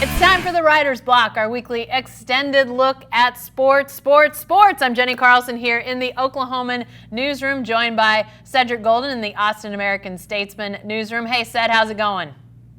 It's time for the Writer's Block, our weekly extended look at sports. I'm Jenny Carlson here in the Oklahoman newsroom, joined by Cedric Golden in the Austin American-Statesman newsroom. Hey, Ced, how's it going?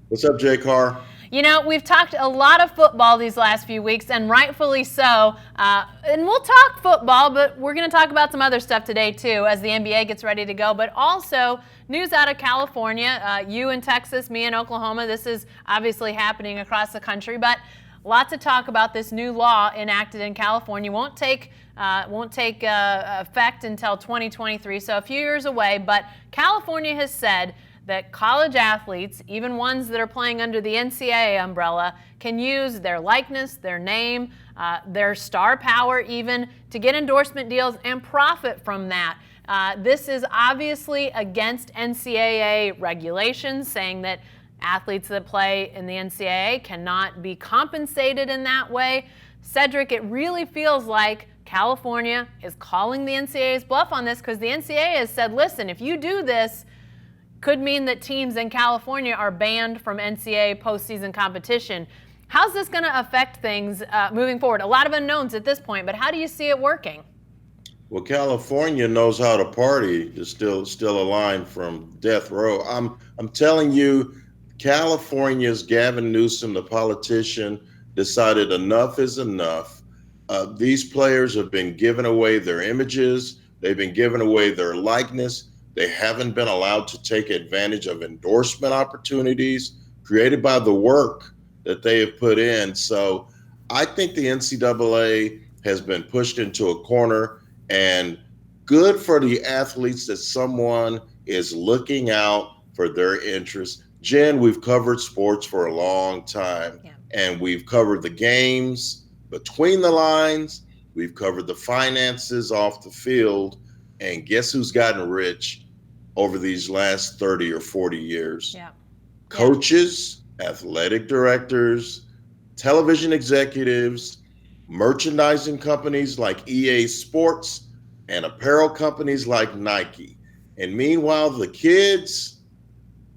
What's up, Jay Carr? You know, we've talked a lot of football these last few weeks, and rightfully so. And we'll talk football, but we're going to talk about some other stuff today, too, as the NBA gets ready to go. But also, news out of California, you in Texas, me in Oklahoma. This is obviously happening across the country, but lots of talk about this new law enacted in California. Won't take effect until 2023, so a few years away. But California has said that college athletes, even ones that are playing under the NCAA umbrella, can use their likeness, their name, their star power even, to get endorsement deals and profit from that. This is obviously against NCAA regulations, saying that athletes that play in the NCAA cannot be compensated in that way. Cedric, it really feels like California is calling the NCAA's bluff on this, because the NCAA has said, listen, if you do this, could mean that teams in California are banned from NCAA postseason competition. How's this going to affect things moving forward? A lot of unknowns at this point, but how do you see it working? Well, California knows how to party. Is still a line from death row. I'm telling you, California's Gavin Newsom, the politician, decided enough is enough. These players have been given away their images. They've been given away their likeness. They haven't been allowed to take advantage of endorsement opportunities created by the work that they have put in. So I think the NCAA has been pushed into a corner, and good for the athletes that someone is looking out for their interests. Jen, we've covered sports for a long time, and we've covered the games between the lines. We've covered the finances off the field. And guess who's gotten rich over these last 30 or 40 years? Coaches, athletic directors, television executives, merchandising companies like EA Sports, and apparel companies like Nike. And meanwhile, the kids,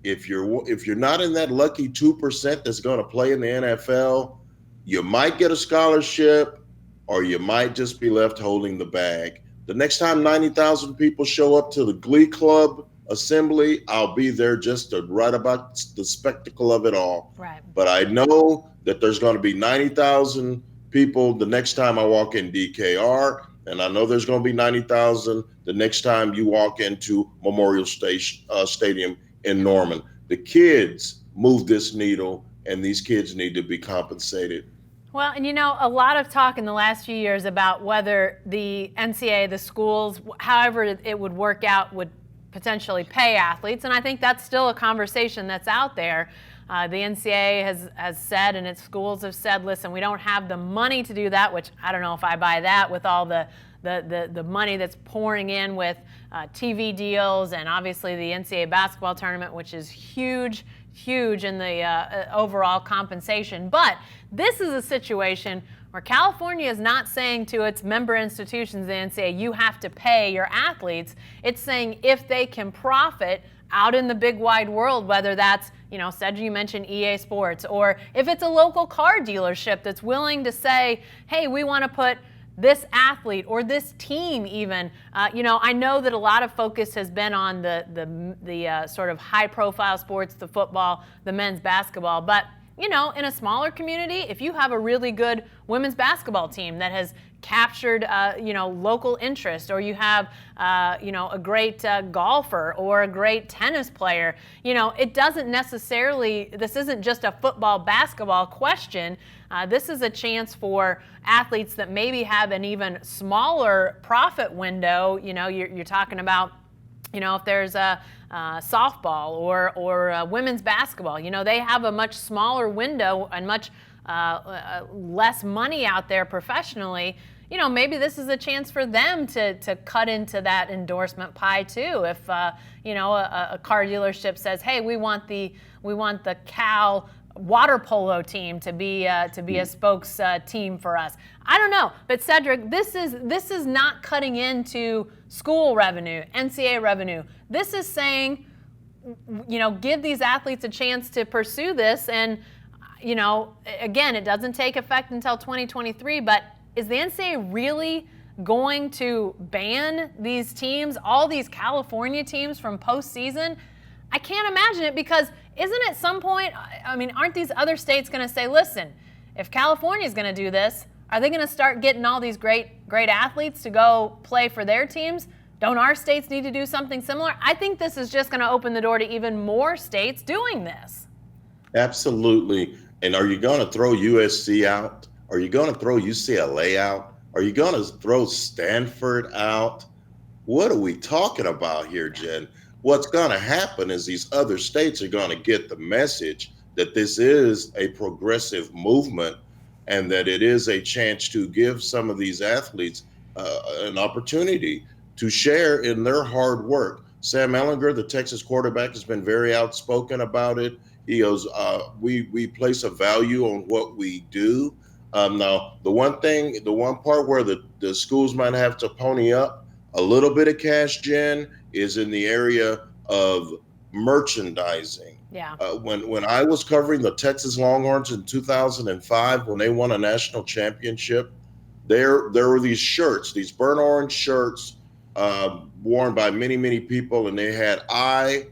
if you're not in that lucky 2% that's going to play in the NFL, you might get a scholarship, or you might just be left holding the bag. The next time 90,000 people show up to the Glee Club assembly, I'll be there just to write about the spectacle of it all. Right. But I know that there's going to be 90,000 people the next time I walk in DKR, and I know there's going to be 90,000 the next time you walk into Memorial Stadium in Norman. The kids move this needle, and these kids need to be compensated. Well, and you know, a lot of talk in the last few years about whether the NCAA, the schools, however it would work out, would potentially pay athletes. And I think that's still a conversation that's out there. The NCAA has said, and its schools have said, listen, we don't have the money to do that, which I don't know if I buy that with all the money that's pouring in with TV deals, and obviously the NCAA basketball tournament, which is huge in the overall compensation. But this is a situation where California is not saying to its member institutions, the NCAA, you have to pay your athletes. It's saying if they can profit out in the big wide world, whether that's, Cedric, you mentioned EA Sports, or if it's a local car dealership that's willing to say, hey, we want to put this athlete or this team even. I know that a lot of focus has been on the sort of high-profile sports, the football, the men's basketball, but in a smaller community, if you have a really good women's basketball team that has captured, local interest, or you have, a great golfer or a great tennis player, it doesn't necessarily, this isn't just a football, basketball question. This is a chance for athletes that maybe have an even smaller profit window. You're talking about, if there's a softball or women's basketball, they have a much smaller window and much less money out there professionally. Maybe this is a chance for them to cut into that endorsement pie too. If a car dealership says, "Hey, we want the Cal water polo team to be a spokes team for us." I don't know, but Cedric, this is not cutting into school revenue, NCAA revenue. This is saying, give these athletes a chance to pursue this, and again, it doesn't take effect until 2023, but is the NCAA really going to ban these teams, all these California teams, from postseason? I can't imagine it, because isn't at some point, aren't these other states going to say, listen, if California is going to do this, are they going to start getting all these great athletes to go play for their teams? Don't our states need to do something similar? I think this is just going to open the door to even more states doing this. Absolutely. And are you going to throw USC out? Are you going to throw UCLA out? Are you going to throw Stanford out? What are we talking about here, Jen? What's going to happen is these other states are going to get the message that this is a progressive movement and that it is a chance to give some of these athletes an opportunity to share in their hard work. Sam Ehlinger, the Texas quarterback, has been very outspoken about it. He goes, we place a value on what we do. Now, the one part where the schools might have to pony up a little bit of cash, Jen, is in the area of merchandising. Yeah. When I was covering the Texas Longhorns in 2005, when they won a national championship, there were these shirts, these burnt orange shirts, worn by many people, and they had I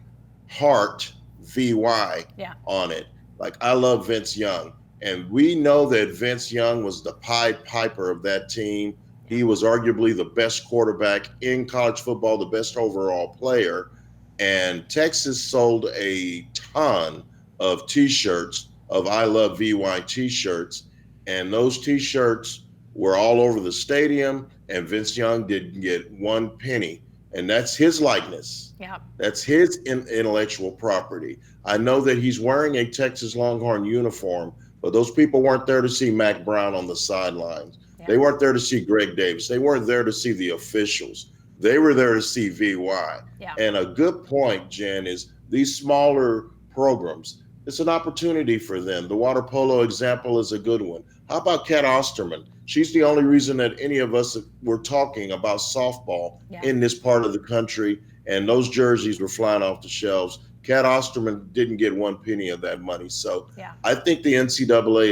Heart VY on it. Like, I love Vince Young. And we know that Vince Young was the Pied Piper of that team. He was arguably the best quarterback in college football, the best overall player. And Texas sold a ton of T-shirts, of I Love VY T-shirts. And those T-shirts were all over the stadium, and Vince Young didn't get one penny. And that's his likeness. Yeah. That's his intellectual property. I know that he's wearing a Texas Longhorn uniform, but those people weren't there to see Mac Brown on the sidelines. Yeah. They weren't there to see Greg Davis. They weren't there to see the officials. They were there to see VY. Yeah. And a good point, Jen, is these smaller programs, it's an opportunity for them. The water polo example is a good one. How about Kat Osterman? She's the only reason that any of us were talking about softball in this part of the country, and those jerseys were flying off the shelves. Kat Osterman didn't get one penny of that money. So I think the NCAA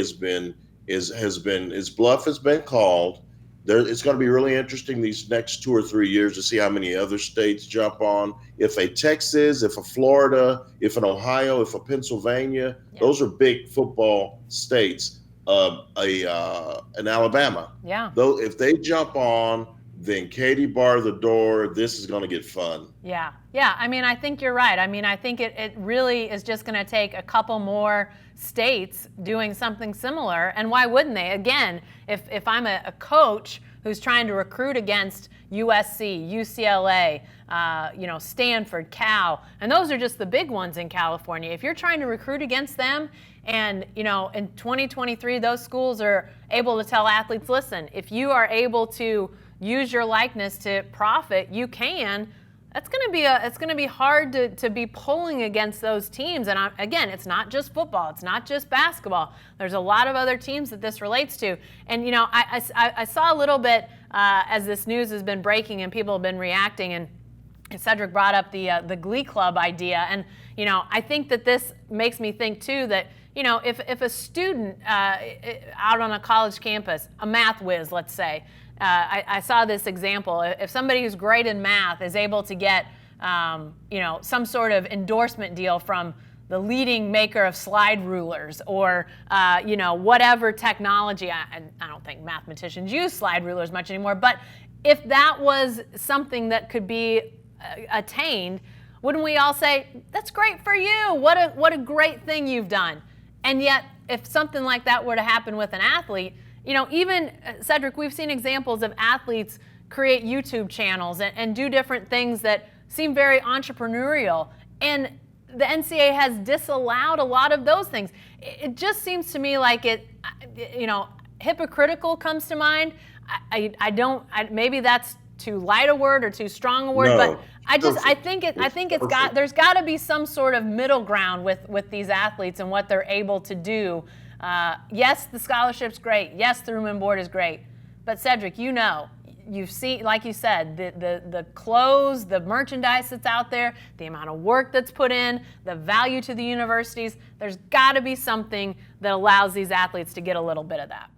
his bluff has been called. It's going to be really interesting these next 2 or 3 years to see how many other states jump on. If a Texas, if a Florida, if an Ohio, if a Pennsylvania, those are big football states. An Alabama. Yeah. Though if they jump on, then Katie bar the door. This is going to get fun. Yeah. Yeah. I think you're right. I think it really is just going to take a couple more states doing something similar. And why wouldn't they? Again, if I'm a coach who's trying to recruit against USC, UCLA, Stanford, Cal, and those are just the big ones in California. If you're trying to recruit against them, and in 2023, those schools are able to tell athletes, listen, if you are able to use your likeness to profit, you can. It's going to be hard to be pulling against those teams. And again, it's not just football, it's not just basketball. There's a lot of other teams that this relates to. And I saw a little bit as this news has been breaking and people have been reacting, and Cedric brought up the Glee Club idea. And I think that this makes me think too that if a student out on a college campus, a math whiz, let's say, I saw this example. If somebody who's great in math is able to get, some sort of endorsement deal from the leading maker of slide rulers or, whatever technology, I don't think mathematicians use slide rulers much anymore, but if that was something that could be attained, wouldn't we all say, that's great for you, what a great thing you've done? And yet, if something like that were to happen with an athlete, even, Cedric, we've seen examples of athletes create YouTube channels and do different things that seem very entrepreneurial. And the NCAA has disallowed a lot of those things. It just seems to me like hypocritical comes to mind. Maybe that's too light a word or too strong a word, but I think there's got to be some sort of middle ground with these athletes and what they're able to do. Yes, the scholarship's great. Yes, the room and board is great. But Cedric, you you've seen, like you said, the clothes, the merchandise that's out there, the amount of work that's put in, the value to the universities. There's got to be something that allows these athletes to get a little bit of that.